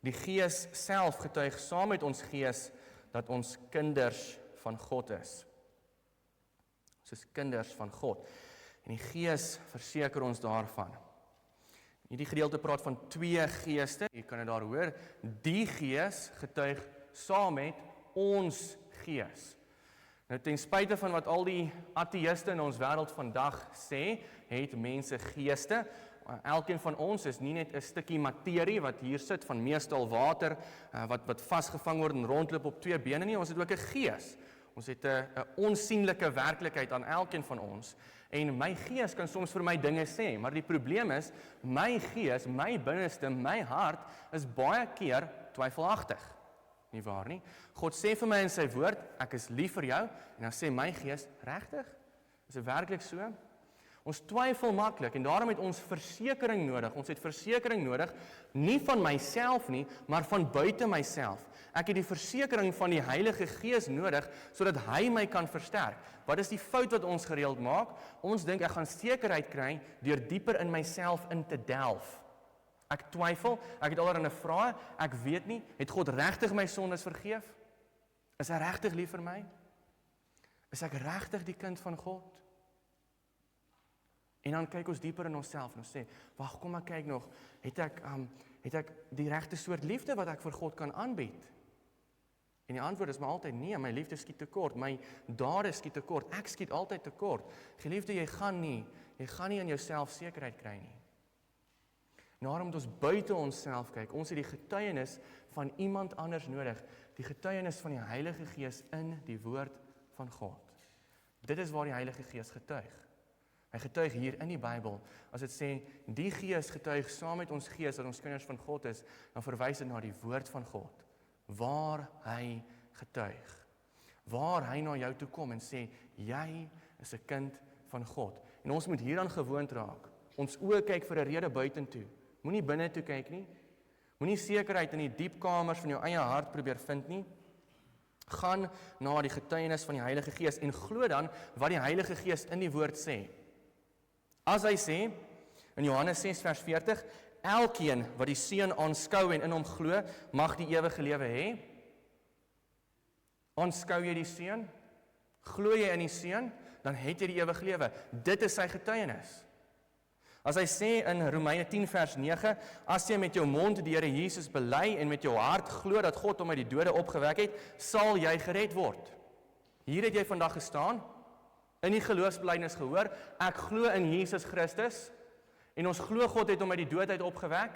die Gees self getuig saam met ons gees dat ons kinders van God is. Ons is kinders van God. En die Gees verseker ons daarvan. Hierdie gedeelte praat van twee geeste. Jy kan dit daar hoor. Die Gees getuig saam met ons gees. Nou ten spyte van wat al die ateïste in ons wêreld vandag sê, het mense geeste. Elkeen van ons is nie net 'n stukkie materie wat hier sit van meestal water, wat vasgevang word en rondloop op twee bene nie, ons het ook 'n gees. Ons het 'n onsigbare werklikheid aan elkeen van ons. En my gees kan soms vir my dinge sê, maar die probleem is, my gees, my binneste, my hart is baie keer twyfelagtig. Nie waar nie? God sê vir my in sy woord, ek is lief vir jou, en dan sê my gees, regtig? Is dit werklik so? Ons twyfel maklik, en daarom het ons versekering nodig. Ons het versekering nodig, nie van myself nie, maar van buite myself. Ek het die versekering van die Heilige Gees nodig, sodat hy my kan versterk. Wat is die fout wat ons gereeld maak? Ons dink ek gaan sekerheid kry, deur dieper in myself in te delf. Ek twyfel, ek het allerlei vrae, ek weet nie, het God regtig my sondes vergeef? Is hy regtig lief vir my? Is ek regtig die kind van God? En dan kyk ons dieper in onsself en ons sê, wag, kom maar kyk nog, het ek die regte soort liefde wat ek vir God kan aanbied? En die antwoord is maar altyd nee, my liefde skiet tekort, my dade skiet tekort, ek skiet altyd tekort. Geliefde, jy gaan nie in jouself sekerheid kry nie. Daarom moet ons buite onsself kyk. Ons het die getuienis van iemand anders nodig, die getuienis van die Heilige Gees in die woord van God. Dit is waar die Heilige Gees getuig. Hy getuig hier in die Bybel. As dit sê, die Gees getuig saam met ons gees dat ons kinders van God is, dan verwys dit na die woord van God, waar hy getuig. Waar hy na jou toe kom en sê, jy is 'n kind van God. En ons moet hieraan gewoond raak. Ons oë kyk vir 'n rede buitentoe. Moenie binne toe kyk nie. Moenie sekerheid in die diep kamers van jou eie hart probeer vind nie. Gaan na die getuienis van die Heilige Gees en glo dan wat die Heilige Gees in die woord sê. As hy sê, in Johannes 6 vers 40, elkeen wat die Seun aanskou en in hom glo, mag die ewige lewe hê. Aanskou jy die Seun? Glo jy in die Seun? Dan het jy die ewige lewe. Dit is sy getuienis. As hy sê in Romeine 10 vers 9, as jy met jou mond die Here Jesus bely en met jou hart glo dat God hom uit die dode opgewek het, sal jy gered word. Hier het jy vandag gestaan, in die geloofsbelijdenis gehoor, ek glo in Jesus Christus, en ons glo God het hom uit die dood uit opgewek.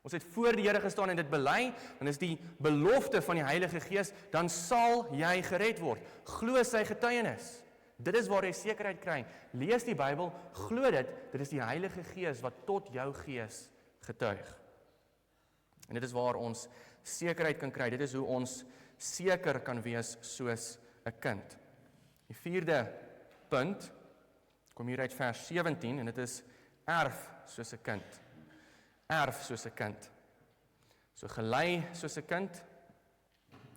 Ons het voor die Here gestaan en dit bely, dan is die belofte van die Heilige Gees, dan sal jy gered word. Glo sy getuienis. Dit is waar jy sekerheid kry. Lees die Bybel, glo dit is die Heilige Gees wat tot jou gees getuig. En dit is waar ons sekerheid kan kry. Dit is hoe ons seker kan wees soos 'n kind. Die 4de punt kom hier uit vers 17 en dit is erf soos 'n kind. Erf soos 'n kind. So gelei soos 'n kind,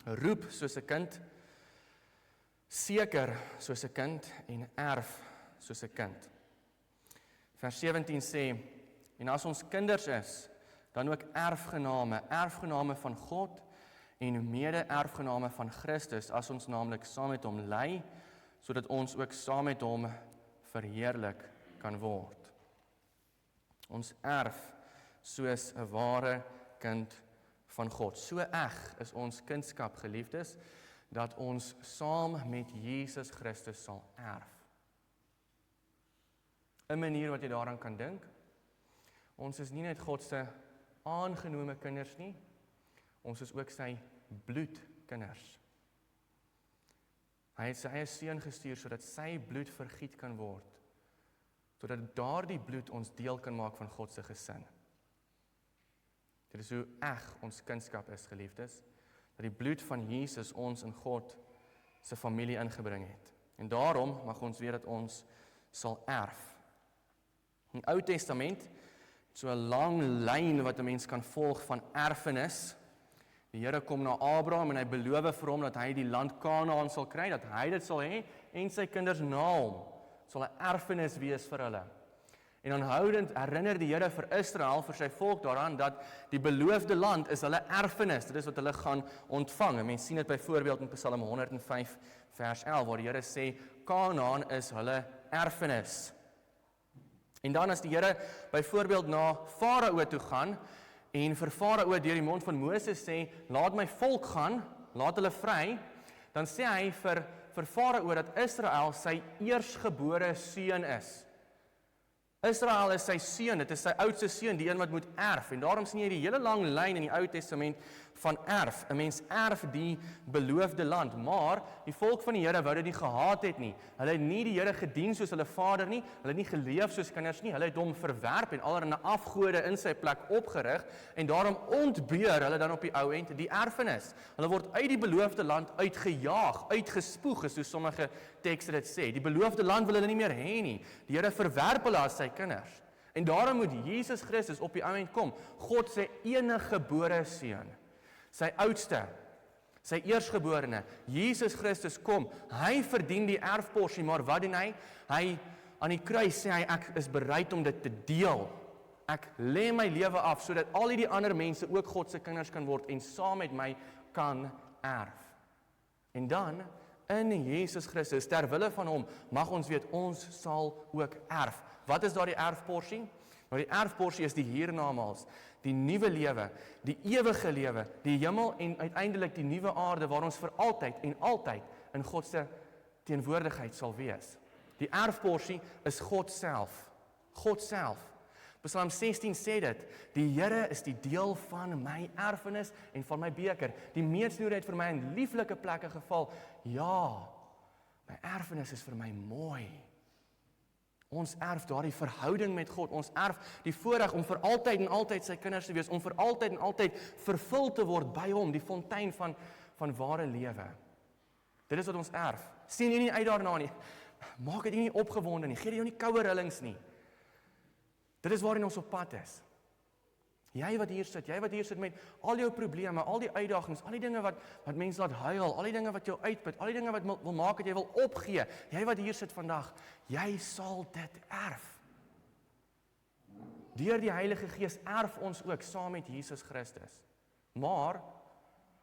roep soos 'n kind, seker soos 'n kind en erf soos 'n kind. Vers 17 sê, en as ons kinders is, dan ook erfgename van God en mede-erfgename van Christus, as ons naamlik saam met hom ly, sodat ons ook saam met hom verheerlik kan word. Ons erf soos 'n ware kind van God. So eg is ons kindskap, geliefdes, dat ons saam met Jesus Christus sal erf. 'n manier wat jy daaraan kan dink, ons is nie net God se aangenome kinders nie, ons is ook sy bloedkinders. Hy het sy eie seun gestuur sodat sy bloed vergiet kan word, sodat daardie bloed ons deel kan maak van God se gesin. Dit is hoe eg ons kindskap is, geliefdes, dat die bloed van Jesus ons in God se familie ingebring het. En daarom mag ons weet dat ons sal erf. In die Ou Testament, so 'n lang lyn wat 'n mens kan volg van erfenis. Die Here kom na Abraham en hy beloof vir hom dat hy die land Kanaan sal kry, dat hy dit sal hê en sy kinders na hom sal 'n erfenis wees vir hulle. En aanhoudend herinner die Here vir Israel, vir sy volk daaraan, dat die beloofde land is hulle erfenis. Dit is wat hulle gaan ontvang. En mens sien dit byvoorbeeld in Psalm 105 vers 11, waar die Here sê, Kanaan is hulle erfenis. En dan as die Here byvoorbeeld na Farao toe gaan, en vir Farao deur die mond van Moses sê, laat my volk gaan, laat hulle vry, dan sê hy vir Farao dat Israel sy eersgebore seun is. Israel is sy seun, dit is sy oudste seun, die een wat moet erf, en daarom sien jy die hele lang lyn in die Ou Testament van erf. 'n Mens erf die beloofde land, maar die volk van die Here wou dit nie gehaat het nie. Hulle het nie die Here gedien soos hulle vader nie, hulle het nie geleef soos kinders nie, hulle het hom verwerp en allerlei afgode in sy plek opgerig, en daarom ontbeur hulle dan op die ou end die erfenis. Hulle word uit die beloofde land uitgejaag, uitgespoeg, is hoe sommige tekste dit sê. Die beloofde land wil hulle nie meer hê nie. Die Here verwerp hulle as sy kinders. En daarom moet Jesus Christus op die ou end kom, God se enige gebore seun, sy oudste, sy eersgeborene, Jesus Christus kom, hy verdien die erfporsie, maar wat doen hy? Hy aan die kruis sê hy, ek is bereid om dit te deel. Ek lê my lewe af, sodat al die ander mense ook God se kinders kan word, en saam met my kan erf. En dan, in Jesus Christus, ter wille van hom, mag ons weet, ons sal ook erf. Wat is daar die erfporsie? Nou die erfporsie is die hiernamaals, die nuwe lewe, die ewige lewe, die hemel en uiteindelik die nuwe aarde waar ons vir altyd en altyd in God se teenwoordigheid sal wees. Die erfporsie is God self. God self. Psalm 16 sê dit, die Here is die deel van my erfenis en van my beker. Die meetsnoer het vir my in lieflike plekke geval. Ja, my erfenis is vir my mooi. Ons erf daardie verhouding met God, ons erf die voorreg om vir altyd en altyd sy kinders te wees, om vir altyd en altyd vervul te word by hom, die fontein van ware lewe. Dit is wat ons erf. Sien jy nie uit daarna nie? Maak dit nie opgewonde nie, gee jy jou nie koue rillings nie. Dit is waarin ons op pad is. Jy wat hier sit met al jou probleme, al die uitdagings, al die dinge wat mense laat huil, al die dinge wat jou uitput, al die dinge wat wil maak dat jy wil opgee. Jy wat hier sit vandag, jy sal dit erf. Deur die Heilige Gees erf ons ook saam met Jesus Christus. Maar,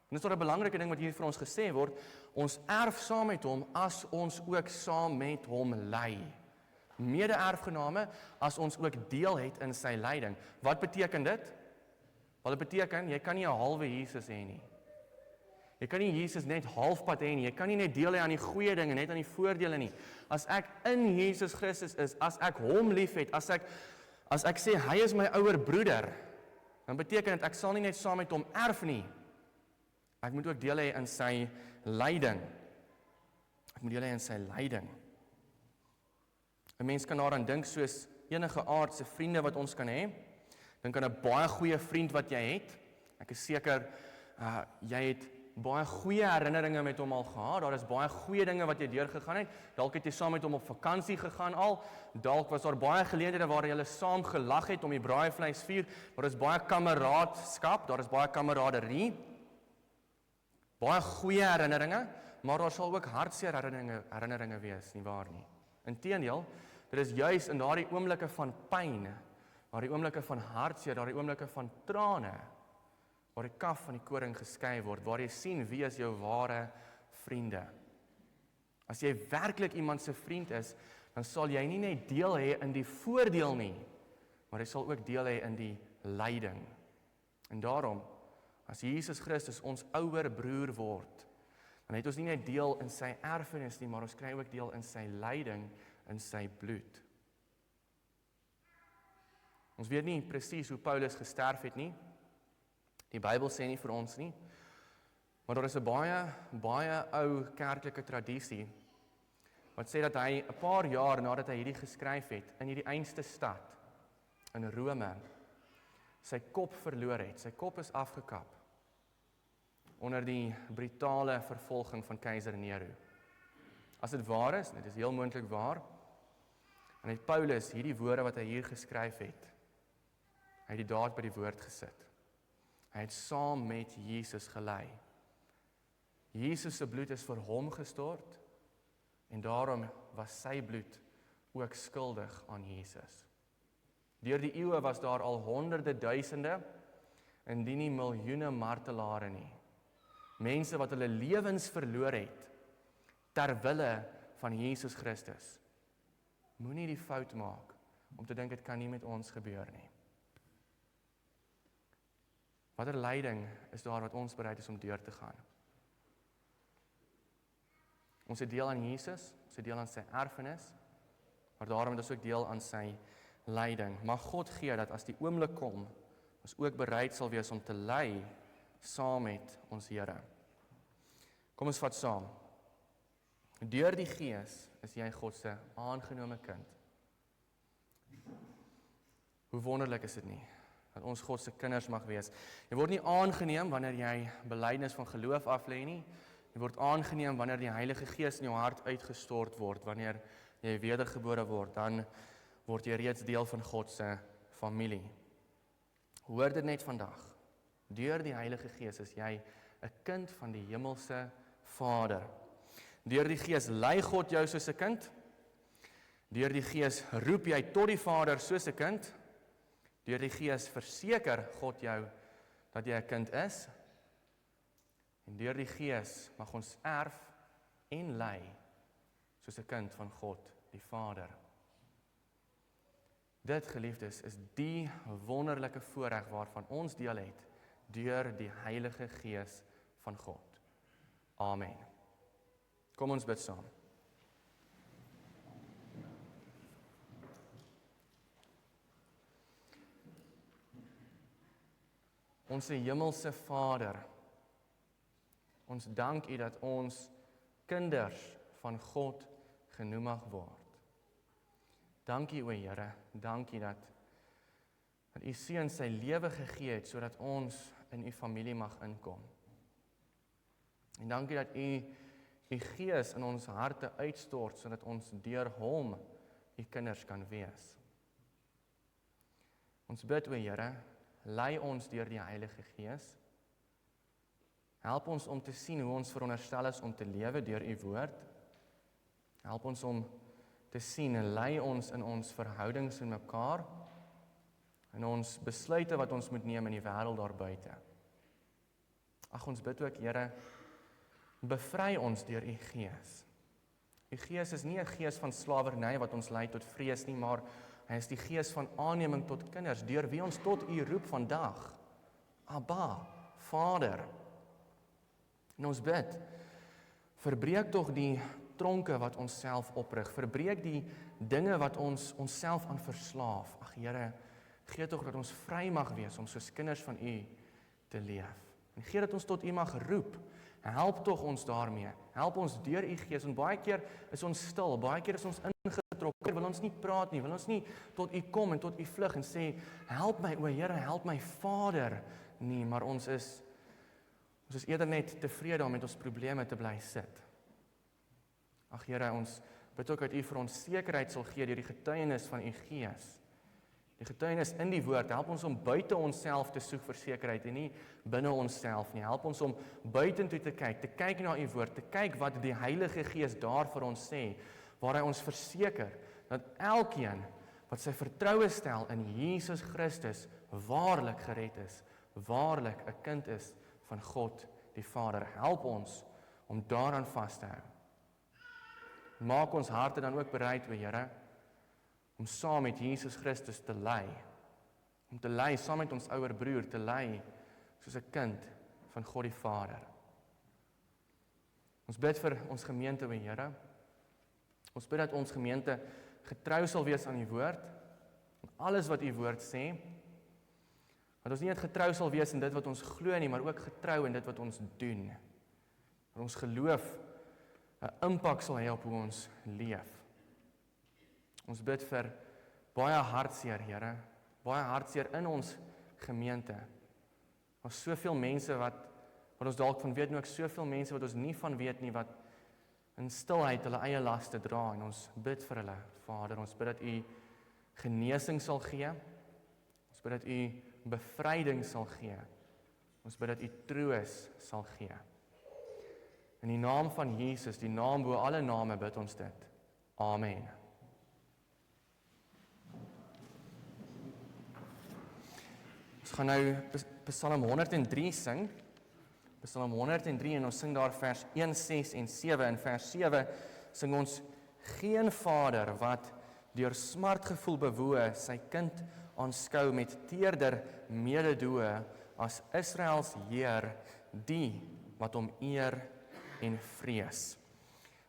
en dit is 'n belangrike ding wat hier vir ons gesê word, ons erf saam met hom as ons ook saam met hom ly. Mede-erfgename as ons ook deel het in sy lyding. Wat beteken dit? Wel, dit beteken, jy kan nie 'n halwe Jesus hê nie. Jy kan nie Jesus net halfpad hê nie. Jy kan nie net deel hê aan die goeie dinge, net aan die voordele nie. As ek in Jesus Christus is, as ek hom liefhet, as ek sê hy is my ouer broeder, dan beteken dit ek sal nie net saam met hom erf nie. Ek moet ook deel hê in sy lyding. Ek moet deel hê in sy lyding. 'n Mens kan daaraan dink soos enige aardse vriende wat ons kan hê. Dink aan 'n baie goeie vriend wat jy het. Ek is seker jy het baie goeie herinneringe met hom al gehad. Daar is baie goeie dinge wat jy deurgegaan het. Dalk het jy saam met hom op vakansie gegaan al. Dalk was daar baie geleenthede waar jy saam gelag het om die braaivleis vier. Daar is baie kameraadskap, daar is baie kameraderie. Baie goeie herinneringe, maar daar sal ook hartseer herinneringe wees, nie waar nie? Inteendeel, dit is juis in daardie oomblikke van pyn, daardie oomblikke van hartseer, daardie oomblikke van trane, waar die kaf van die koring geskei word, waar jy sien wie is jou ware vriende. As jy werklik iemand se vriend is, dan sal jy nie net deel hê in die voordeel nie, maar jy sal ook deel hê in die lyding. En daarom, as Jesus Christus ons ouer broer word, dan het ons nie net deel in sy erfenis nie, maar ons kry ook deel in sy lyding, in sy bloed. Ons weet nie presies hoe Paulus gesterf het nie. Die Bybel sê nie vir ons nie. Maar daar is 'n baie ou kerklike tradisie wat sê dat hy 'n paar jaar nadat hy hierdie geskryf het, in hierdie einste stad, in Rome, sy kop verloor het. Sy kop is afgekap onder die brutale vervolging van keiser Nero. As dit waar is, dit is heel moontlik waar, en het Paulus hierdie woorde wat hy hier geskryf het, hy het die daad by die woord gesit. Hy het saam met Jesus gelei. Jesus se bloed is vir hom gestort, en daarom was sy bloed ook skuldig aan Jesus. Deur die eeue was daar al honderde duisende, indien nie miljoene martelare nie. Mense wat hulle lewens verloor het, ter wille van Jesus Christus. Moenie die fout maak, om te dink dit kan nie met ons gebeur nie. Watter lyding is daar wat ons bereid is om deur te gaan? Ons het deel aan Jesus, ons het deel aan sy erfenis, maar daarom het ons ook deel aan sy lyding. Mag God gee dat as die oomblik kom, ons ook bereid sal wees om te ly saam met ons Here. Kom ons vat saam. Deur die Gees is jy God se aangenome kind. Hoe wonderlik is dit nie, dat ons God se kinders mag wees. Jy word nie aangeneem wanneer jy belydenis van geloof aflê nie. Jy word aangeneem wanneer die Heilige Gees in jou hart uitgestort word, wanneer jy wedergebore word, dan word jy reeds deel van God se familie. Hoor dit net vandag. Deur die Heilige Gees is jy 'n kind van die hemelse Vader. Deur die Gees lei God jou soos 'n kind. Deur die Gees roep jy tot die Vader soos 'n kind. Deur die Gees verseker God jou dat jy 'n kind is. En deur die Gees mag ons erf en lei soos 'n kind van God, die Vader. Dit, geliefdes, is die wonderlike voorreg waarvan ons deel het deur die Heilige Gees van God. Amen. Kom ons bid saam. Onse hemelse Vader, ons dank U dat ons kinders van God genoem mag word. Dankie o Here, dankie dat U Seun sy lewe gegee het sodat ons in U familie mag inkom. En dankie dat U Gees in ons harte uitstort sodat ons deur hom U kinders kan wees. Ons bid o Here, lei ons deur die Heilige Gees. Help ons om te sien hoe ons veronderstel is om te lewe deur u woord. Help ons om te sien en lei ons in ons verhoudings met mekaar, in ons besluite wat ons moet neem in die wêreld daar buite. Ag, ons bid ook, Here, bevry ons deur u Gees. U Gees is nie 'n gees van slawerny wat ons lei tot vrees nie, maar hy is die gees van aanneming tot kinders, deur wie ons tot u roep vandag. Abba, Vader. En ons bid, verbreek tog die tronke wat ons self oprig, verbreek die dinge wat ons onsself aan verslaaf. Ag Here, gee tog dat ons vry mag wees om soos kinders van u te leef. En gee dat ons tot u mag roep. Help tog ons daarmee. Help ons deur u Gees. En baie keer is ons stil, baie keer is ons ingetrokke, wil ons nie praat nie, wil ons nie tot u kom en tot u vlug en sê, help my, o Here, help my Vader nie, maar ons is eerder net tevrede om met ons probleme te bly sit. Ag Here, ons bid ook dat u vir ons sekerheid sal gee deur die getuienis van u Gees. Die getuienis in die woord, help ons om buite onsself te soek vir sekerheid en nie binne onsself nie. Help ons om buitentoe te kyk na u woord, te kyk wat die Heilige Gees daar vir ons sê, waar hy ons verseker dat elkeen wat sy vertroue stel in Jesus Christus waarlik gered is, waarlik 'n kind is van God die Vader. Help ons om daaraan vas te hou. Maak ons harte dan ook bereid, o Here, om saam met Jesus Christus te lei. Om te lei saam met ons ouer broer, te lei soos 'n kind van God die Vader. Ons bid vir ons gemeente, o Here. Ons bid dat ons gemeente getrou sal wees aan u woord, en alles wat u woord sê. Dat ons nie net getrou sal wees in dit wat ons glo nie, maar ook getrou in dit wat ons doen. Dat ons geloof 'n impak sal hê op hoe ons leef. Ons bid vir baie hartseer, Here, baie hartseer in ons gemeente. Daar's soveel mense wat ons dalk van weet, en ook soveel mense wat ons nie van weet nie, wat in stilheid hulle eie laste dra, en ons bid vir hulle, Vader, ons bid dat u genesing sal gee, ons bid dat u bevryding sal gee, ons bid dat u troos sal gee. In die naam van Jesus, die naam bo alle name, bid ons dit. Amen. Ons gaan nou Psalm 103 sing, Psalm 103, en ons sing daar vers 1, 6 en 7. In vers 7 sing ons, geen vader wat deur smartgevoel bewoe sy kind aanskou met teerder mededoe as Israels Heer, die wat hom eer en vrees.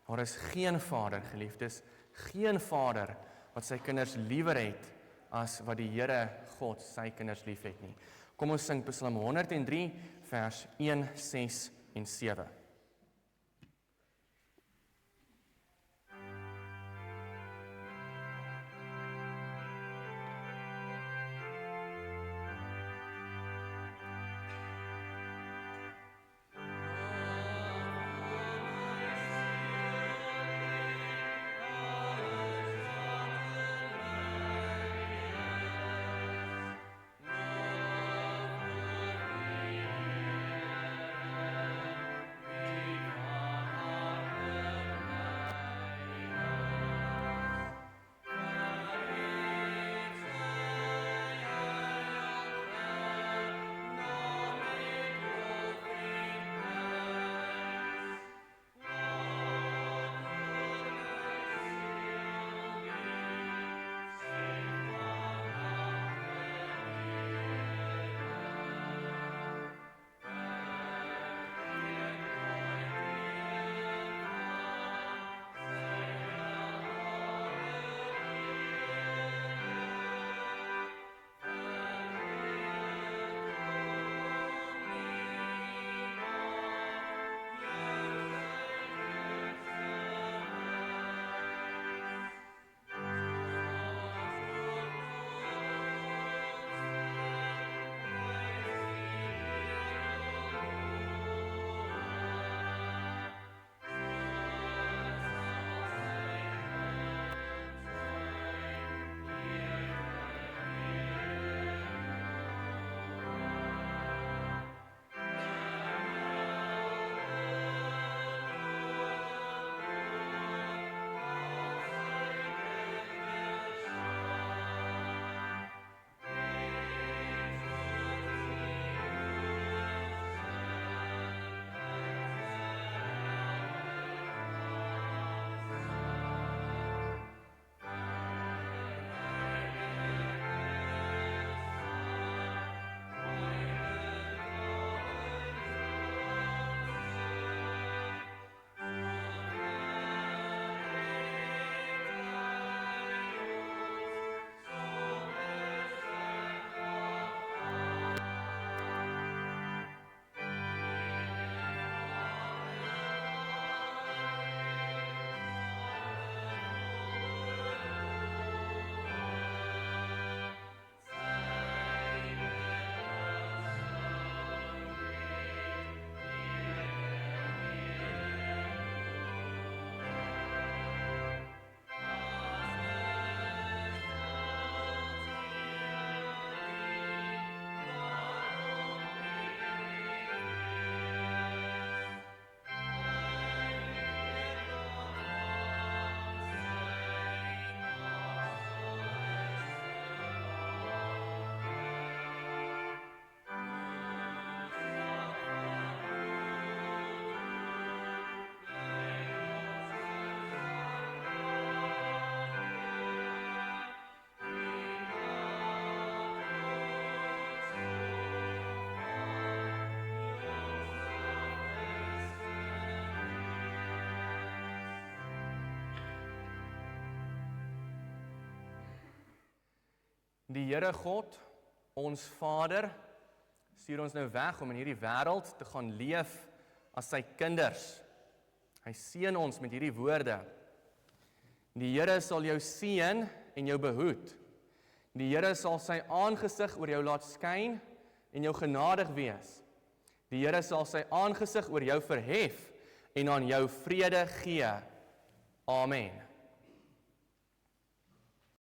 Daar is geen vader, geliefdes, geen vader wat sy kinders liewer het as wat die Here God sy kinders lief het nie. Kom ons sing Psalm 103 vers 1, 6 en 7. Die Here God, ons Vader, stuur ons nou weg om in hierdie wêreld te gaan leef as sy kinders. Hy seën ons met hierdie woorde. Die Here sal jou seën en jou behoed. Die Here sal sy aangesig oor jou laat skyn en jou genadig wees. Die Here sal sy aangesig oor jou verhef en aan jou vrede gee. Amen.